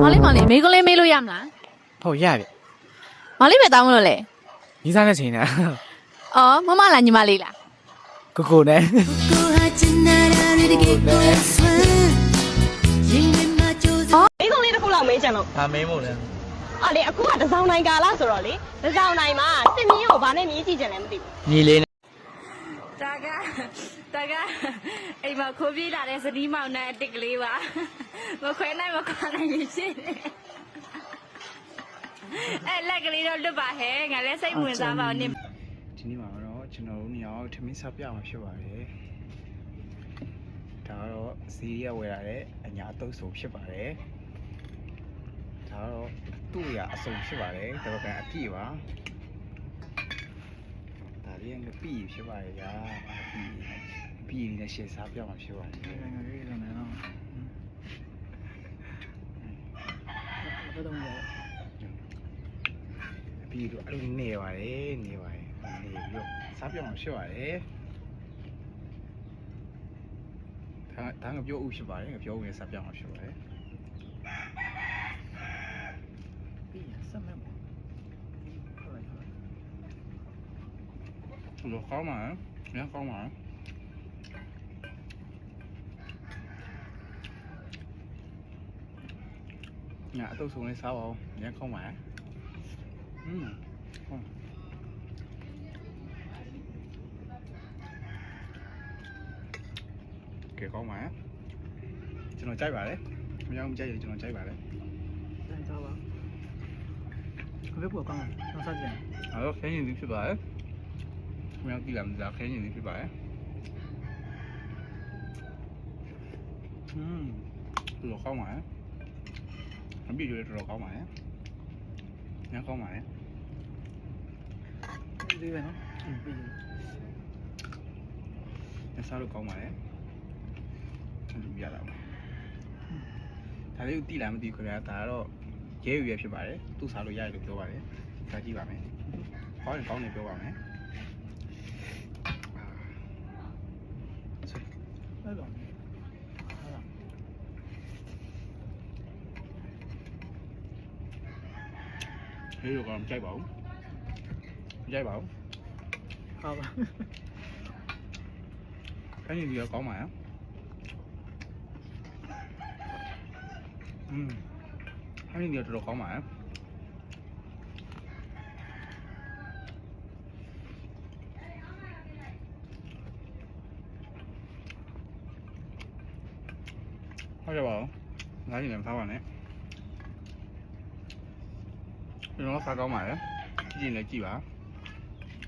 မောင်လေးမေးခွန်းလေးမေးလို့ရမလား ဟုတ်ရပြီ မောင်လေးပဲတောင်းမလို့လေ ညီစားနဲ့ချိန်နေ အော်မမလားညီမလေးလား ကိုကိုနဲ့ မိကုံလေးတစ်ခုလောက်မေးချင်လို့ ဟာမင်းမို့လဲ အော်လေအခုကတစောင်းနိုင်ကာလဆိုတော့လေတစောင်းနိုင်မှာတင်မင်းကိုဘာနဲ့မြည်ကြည့်ချင်လဲမသိဘူး ညီလေးနဲ့ 大概အိမ်မှာခိုးပြေးလာတဲ့ဇနီးမောင်နဲ့အတစ်ကလေးပါမခွဲနိုင်မခွာနိုင်ဖြစ်နေအဲ့လက်ကလေးတော့လွတ်ပါဟဲ့ငါလည်းစိတ်ဝင်စားပါဦးနေ ဒီနေ့မှာတော့ကျွန်တော်တို့ညောင်ထမင်းစားပြမှာဖြစ်ပါတယ်ဒါကတော့စီးရဝယ်ရတဲ့အညာတုပ်ဆုံဖြစ်ပါတယ်ဒါတော့သူ့ရအစုံဖြစ်ပါတယ်ဒါတော့ကအပြည့်ပါဒါလေးကပြည့်ဖြစ်ပါတယ်ဗျာပြည့်နဲ့ရှေ့စားပြမှာဖြစ်ပါတယ်ငါလေးလည်းနော်ပြီးတော့အဲ့လိုနေပါတယ်နေပြီးတော့စားပြောင်းအောင်ဖြစ်ပါတယ်ဒါငါပြောဦးဖြစ်ပါတယ်ငါပြောဦးရဲ့စားပြောင်းအောင်ဖြစ်ပါတယ်ပြီးရစမ်းမယ်လောကောင်းမှာညကောင်းမှာညအတုပ်ဆုံးလေးစားပါဦးညကောင်းမှာကဲကောင်းပါကျွန်တော်ကြိုက်ပါတယ်မရအောင်ကြိုက်ရင်ကျွန်တော်ကြိုက်ပါတယ်တန်ကြပါဘယ်ပေါ်ကောင်းလဲစားကြည့်အဲ့တော့ခင်းရင်ဒီဖြစ်ပါတယ်မရအောင်ကြည့်လာမလားခင်းရင်ဒီဖြစ်ပါတယ်လောကောင်းပါအပြည့်ရွေးတော့ကောင်းပါညကောင်းပါဒီပဲနော်ပြီးစားလို့ကောင်းပါလေပြရတာပါဒါလေးကိုတိလာမသိခင်ဗျာဒါကတော့ရဲရွယ်ဖြစ်ပါတယ်သူ့စားလို့ရတယ်လို့ပြောပါတယ်စားကြည့်ပါမယ်ကောင်းရင်ကောင်းတယ်ပြောပါမယ်အဲ့တော့ဟေးတော့ကြိုက်ပါဦးကြိုက်ပါဦးဟုတ်ပါအဲ့ဒီဒီကောင်းပါရဲ့အဲ့ဒီဒီတော့ကောင်းပါရဲ့ဟုတ်ကြပါဦးငါးရင်လည်းဖားပါနဲ့ကျွန်တော်စားကောင်းပါရဲ့ကြည့်ရင်လည်းကြည့်ပါ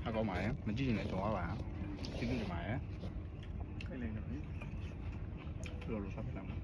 စားကောင်းပါရဲ့မကြည့်ရင်လည်းတော်ပါကြည့်လို့ပါရဲ့ခိုင်လိုက်တော့လောလောစားပြလာမှာ